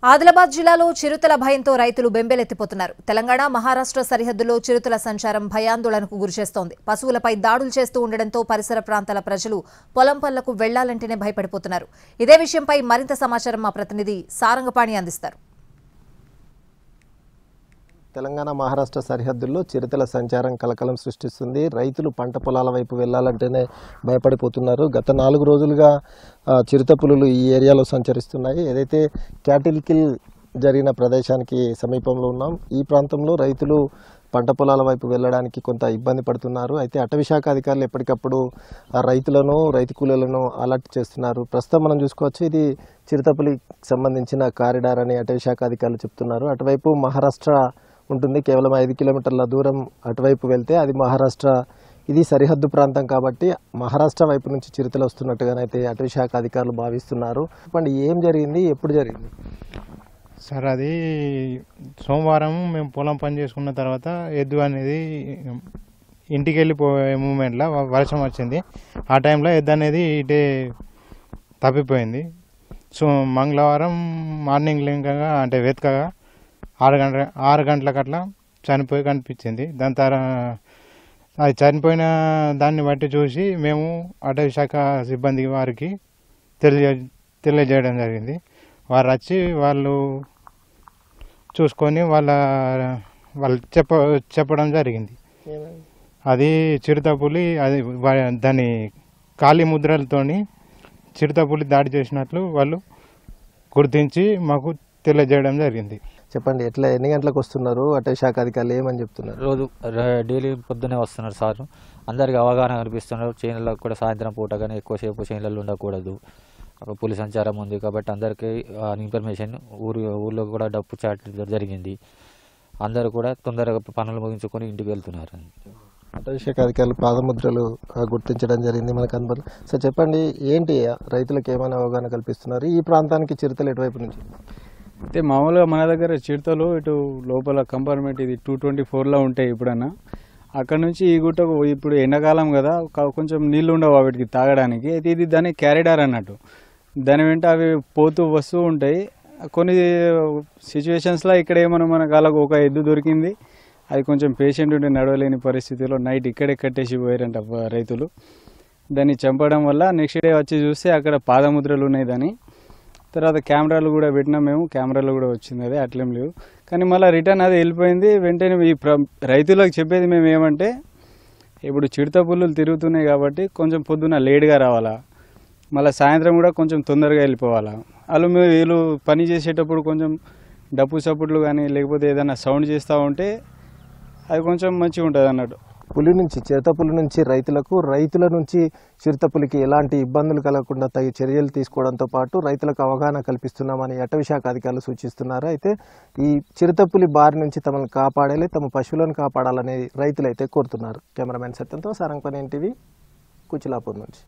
ఆదిలాబాద్ జిల్లాలో చిరుతల భయంతో రైతులు బెంబేలెత్తిపోతున్నారు. తెలంగాణ మహారాష్ట్ర సరిహద్దులో చిరుతల సంచారం భయాందోళనకు గురిచేస్తోంది. పశువులపై దాడులు చేస్తూ ఉండడంతో పరిసర ప్రాంతాల ప్రజలు పొలం పనులకు వెళ్లాలంటేనే భయపడిపోతున్నారు. ఇదే విషయంపై మరింత సమాచారం మా ప్రతినిధి సారంగపాణి అందిస్తారు. తెలంగాణ మహారాష్ట్ర సరిహద్దుల్లో చిరుతల సంచారం కలకలం సృష్టిస్తుంది. రైతులు పంట పొలాల వైపు వెళ్లాలంటేనే భయపడిపోతున్నారు. గత 4 రోజులుగా చిరుత పులులు ఈ ఏరియాలో సంచరిస్తున్నాయి. ఏదైతే క్యాటిల్ కిల్ జరిగిన ప్రదేశానికి సమీపంలో ఉన్నాం. ఈ ప్రాంతంలో రైతులు పంట పొలాల వైపు వెళ్ళడానికి కొంత ఇబ్బంది పడుతున్నారు. అయితే అటవీ శాఖ అధికారులు ఎప్పటికప్పుడు రైతులను రైతు కూలీలను అలర్ట్ చేస్తున్నారు. ప్రస్తుతం మనం చూసుకోవచ్చు, ఇది చిరుతపులికి సంబంధించిన కారిడార్ అని అటవీ శాఖ అధికారులు చెప్తున్నారు. అటువైపు మహారాష్ట్ర ఉంటుంది. కేవలం 5 కిలోమీటర్ల దూరం అటువైపు వెళ్తే అది మహారాష్ట్ర. ఇది సరిహద్దు ప్రాంతం కాబట్టి మహారాష్ట్ర వైపు నుంచి చిరుతలు వస్తున్నట్టుగానైతే అటవీ శాఖ అధికారులు భావిస్తున్నారు. చెప్పండి, ఏం జరిగింది, ఎప్పుడు జరిగింది? సార్, అది సోమవారం మేము పొలం పని చేసుకున్న తర్వాత ఎద్దు అనేది ఇంటికి వెళ్ళిపోయే మూమెంట్లో వర్షం వచ్చింది. ఆ టైంలో ఎద్దు అనేది ఇటే తప్పిపోయింది. సో మంగళవారం మార్నింగ్ లింకగా అంటే వెతకగా 6 గంటలకు అట్లా చనిపోయి కనిపించింది. దాని తర్వాత అది చనిపోయిన దాన్ని బట్టి చూసి మేము అటవీ శాఖ సిబ్బంది వారికి తెలియజేయడం జరిగింది. వారు వచ్చి వాళ్ళు చూసుకొని వాళ్ళు చెప్పడం జరిగింది. అది చిరుతపులి, అది దాని కాలి ముద్రలతోని చిరుతపులి దాడి చేసినట్లు వాళ్ళు గుర్తించి మాకు తెలియజేయడం జరిగింది. చెప్పండి, ఎన్ని గంటలకు వస్తున్నారు? అటవీ శాఖ అధికారులు ఏమని చెప్తున్నారు? రోజు డైలీ పొద్దునే వస్తున్నారు సార్. అందరికి అవగాహన కల్పిస్తున్నారు. చేనులకు కూడా సాయంత్రం పూట కానీ ఎక్కువసేపు చేనులలో ఉండకూడదు, పులి సంచారం ఉంది కాబట్టి అందరికీ ఇన్ఫర్మేషన్ ఊర్లో కూడా డప్పు చాట్ జరిగింది. అందరూ కూడా తొందరగా పనులు ముగించుకొని ఇంటికి వెళ్తున్నారు. అటవీ శాఖ అధికారులు పాదముద్రలు గుర్తించడం జరిగింది మనకు కనబడి. సో చెప్పండి, ఏంటి రైతులకు ఏమైనా అవగాహన కల్పిస్తున్నారు? ఈ ప్రాంతానికి చిరుతలు ఎటువైపు నుంచి? అయితే మామూలుగా మన దగ్గర చిరుతలు ఇటు లోపల కంపార్ట్మెంట్ ఇది 224లో ఉంటాయి. ఎప్పుడన్నా అక్కడ నుంచి ఈ గుట్టకు ఇప్పుడు ఎండాకాలం కదా, కొంచెం నీళ్ళు ఉండవు వాటికి తాగడానికి. అయితే ఇది దాన్ని క్యారిడార్ అన్నట్టు. దాని వెంట అవి పోతూ వస్తూ ఉంటాయి. కొన్ని సిచ్యువేషన్స్లో ఇక్కడ ఏమన్నా మనకు అలాగ ఒక ఎద్దు దొరికింది. అది కొంచెం పేషెంట్ ఉంటే నడవలేని పరిస్థితిలో నైట్ ఇక్కడే కట్టేసి పోయారంట రైతులు. దాన్ని చంపడం వల్ల నెక్స్ట్ డే వచ్చి చూస్తే అక్కడ పాదముద్రలు ఉన్నాయి. దాని తర్వాత కెమెరాలు కూడా పెట్టినాం మేము. కెమెరాలు కూడా వచ్చింది, అది అట్లేం లేవు. కానీ మళ్ళీ రిటర్న్ అది వెళ్ళిపోయింది. వెంటనే ఈ రైతులకు చెప్పేది మేము ఏమంటే, ఇప్పుడు చిరుత పుల్లులు తిరుగుతున్నాయి కాబట్టి కొంచెం పొద్దున లేట్గా రావాలా, మళ్ళీ సాయంత్రం కూడా కొంచెం తొందరగా వెళ్ళిపోవాలా. వీళ్ళు పని చేసేటప్పుడు కొంచెం డప్పు సపోర్ట్లు కానీ లేకపోతే ఏదైనా సౌండ్ చేస్తూ ఉంటే అది కొంచెం మంచిగా ఉంటుంది అన్నట్టు. చిరుతపులి నుంచి రైతుల నుంచి చిరుతపులికి ఎలాంటి ఇబ్బందులు కలగకుండా తగు చర్యలు తీసుకోవడంతో పాటు రైతులకు అవగాహన కల్పిస్తున్నామని అటవీ శాఖ అధికారులు సూచిస్తున్నారు. అయితే ఈ చిరుతపులి బారి నుంచి తమను కాపాడాలి, తమ పశువులను కాపాడాలని రైతులు అయితే కోరుతున్నారు. కెమెరామెన్ సత్యంతో సారంగపాణి, ఎన్టీవీ, కుచిలాపూర్ నుంచి.